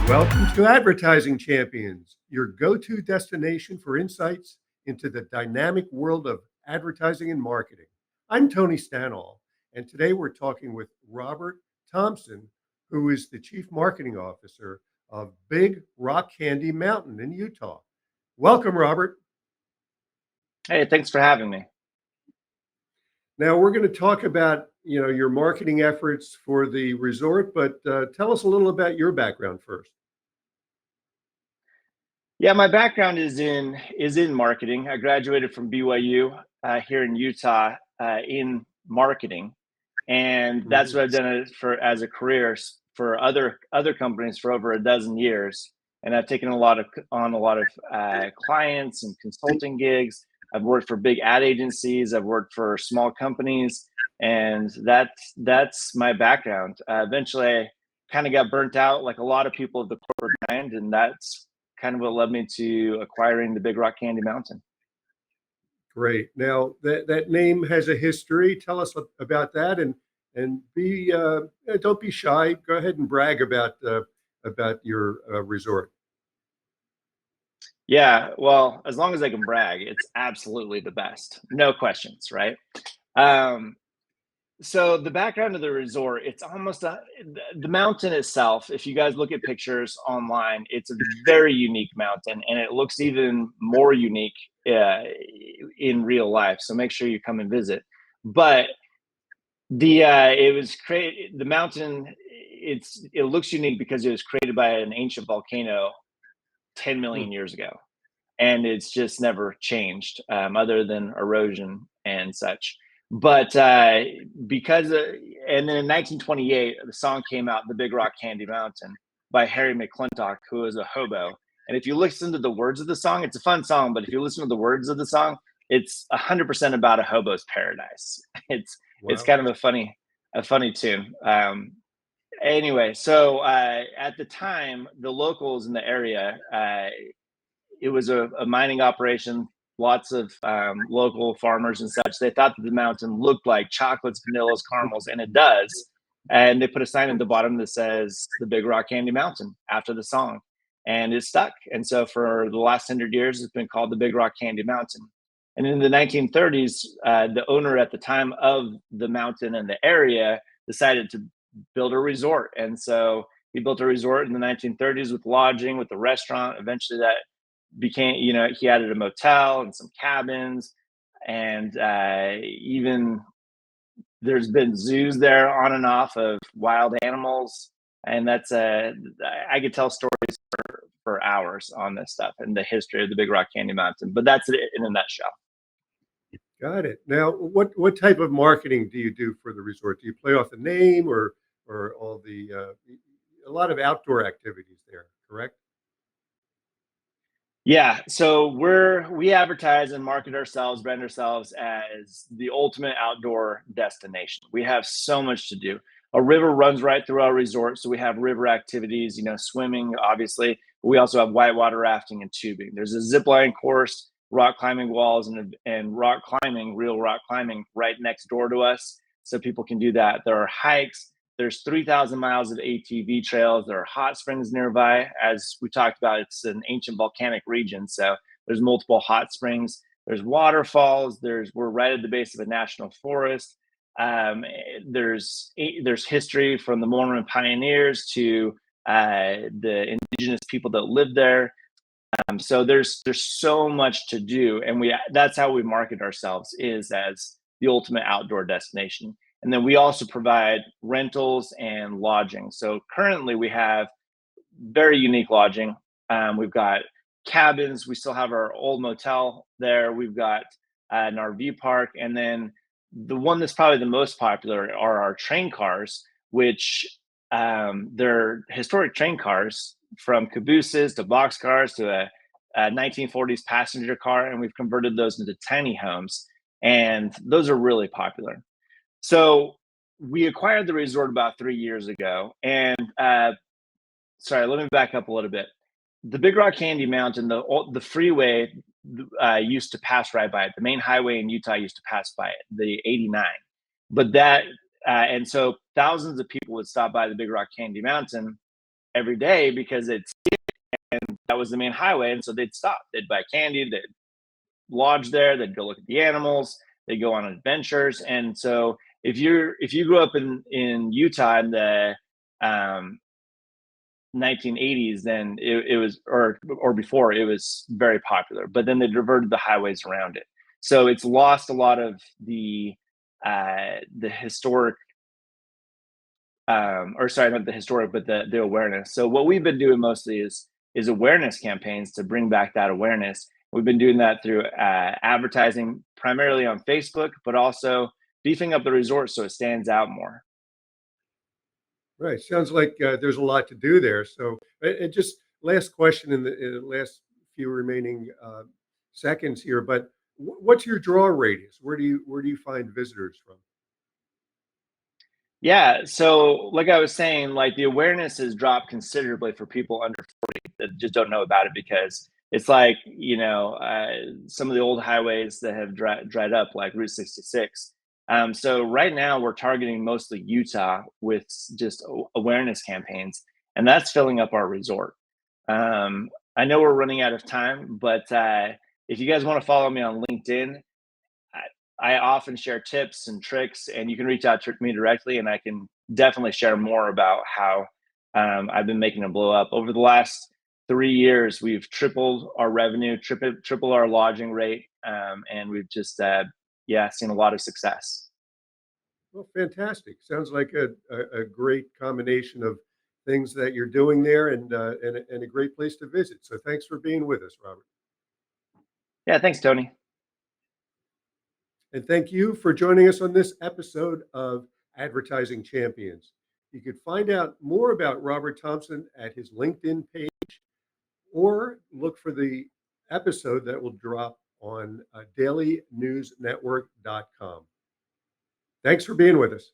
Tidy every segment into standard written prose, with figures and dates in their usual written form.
Welcome to Advertising Champions, your go-to destination for insights into the dynamic world of advertising and marketing. I'm Tony Stanol, and today we're talking with Robert Thompson, who is the Chief Marketing Officer of Big Rock Candy Mountain in Utah. Welcome, Robert. Hey, thanks for having me. Now we're going to talk about your marketing efforts for the resort, but tell us a little about your background first. Yeah, my background is in marketing. I graduated from BYU here in Utah in marketing, and that's what I've done as a career for other companies for over a dozen years. And I've taken on a lot of clients and consulting gigs. I've worked for big ad agencies. I've worked for small companies, and that's my background. Eventually, I kind of got burnt out, like a lot of people of the corporate grind, and that's kind of what led me to acquiring the Big Rock Candy Mountain. Great. Now that name has a history. Tell us about that, and don't be shy. Go ahead and brag about your resort. Yeah, well, as long as I can brag, it's absolutely the best. No questions, right? So the background of the resort, it's almost the mountain itself. If you guys look at pictures online, it's a very unique mountain, and it looks even more unique in real life. So make sure you come and visit. But the mountain. It looks unique because it was created by an ancient volcano 10 million years ago, and it's just never changed other than erosion and such. But and then in 1928, the song came out, "The Big Rock Candy Mountain" by Harry McClintock, who was a hobo. And if you listen to the words of the song, it's a fun song, but if you listen to the words of the song, it's 100% about a hobo's paradise. It's kind of a funny tune. Anyway, so at the time, the locals in the area, it was a mining operation. Lots of local farmers and such. They thought that the mountain looked like chocolates, vanillas, caramels, and it does. And they put a sign at the bottom that says "The Big Rock Candy Mountain" after the song, and it stuck. And so for the last 100 years, it's been called the Big Rock Candy Mountain. And in the 1930s, the owner at the time of the mountain and the area decided to build a resort. And so he built a resort in the 1930s with lodging, with the restaurant. Eventually that became, he added a motel and some cabins, and even there's been zoos there on and off of wild animals. And that's I could tell stories for hours on this stuff and the history of the Big Rock Candy Mountain, but that's it in a nutshell. Got it. Now, what type of marketing do you do for the resort? Do you play off the name or all the a lot of outdoor activities there, correct? Yeah, so we advertise and market ourselves, brand ourselves as the ultimate outdoor destination. We have so much to do. A river runs right through our resort, so we have river activities, swimming, obviously. But we also have whitewater rafting and tubing. There's a zip line course, rock climbing walls, and rock climbing, real rock climbing, right next door to us, so people can do that. There are hikes. There's 3,000 miles of ATV trails. There are hot springs nearby. As we talked about, it's an ancient volcanic region, so there's multiple hot springs. There's waterfalls. We're right at the base of a national forest. There's history from the Mormon pioneers to the indigenous people that lived there. So there's so much to do, and that's how we market ourselves, is as the ultimate outdoor destination. And then we also provide rentals and lodging. So currently we have very unique lodging. We've got cabins. We still have our old motel there. We've got an RV park. And then the one that's probably the most popular are our train cars, which they're historic train cars, from cabooses to boxcars to a 1940s passenger car. And we've converted those into tiny homes. And those are really popular. So we acquired the resort about 3 years ago, and sorry, let me back up a little bit. The Big Rock Candy Mountain, the freeway used to pass right by it. The main highway in Utah used to pass by it, the 89. But and so thousands of people would stop by the Big Rock Candy Mountain every day because that was the main highway. And so they'd stop, they'd buy candy, they'd lodge there, they'd go look at the animals, they'd go on adventures. And so if you grew up in Utah in the 1980s, then it was, or before, it was very popular, but then they diverted the highways around it. So it's lost a lot of the historic, or sorry, not the historic, but the awareness. So what we've been doing mostly is awareness campaigns to bring back that awareness. We've been doing that through advertising, primarily on Facebook, but also beefing up the resort so it stands out more. Right. Sounds like there's a lot to do there. So, and just last question in the last few remaining seconds here. But what's your draw radius? Where do you find visitors from? Yeah, so like I was saying, like the awareness has dropped considerably for people under 40 that just don't know about it because it's like, some of the old highways that have dried up, like Route 66. So right now we're targeting mostly Utah with just awareness campaigns, and that's filling up our resort. I know we're running out of time, but if you guys want to follow me on LinkedIn, I often share tips and tricks, and you can reach out to me directly, and I can definitely share more about how I've been making them blow up. Over the last 3 years, we've tripled our revenue, triple our lodging rate, and we've just, seen a lot of success. Well, fantastic. Sounds like a great combination of things that you're doing there, and a great place to visit. So, thanks for being with us, Robert. Yeah, thanks, Tony. And thank you for joining us on this episode of Advertising Champions. You can find out more about Robert Thompson at his LinkedIn page or look for the episode that will drop on dailynewsnetwork.com. Thanks for being with us.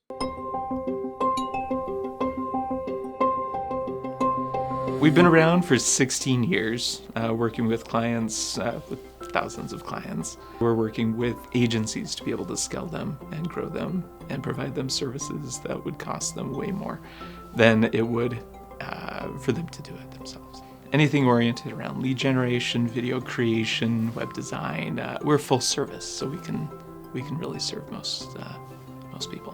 We've been around for 16 years, working with clients, with thousands of clients. We're working with agencies to be able to scale them and grow them and provide them services that would cost them way more than it would for them to do it themselves. Anything oriented around lead generation, video creation, web design, we're full service, so we can really serve most people.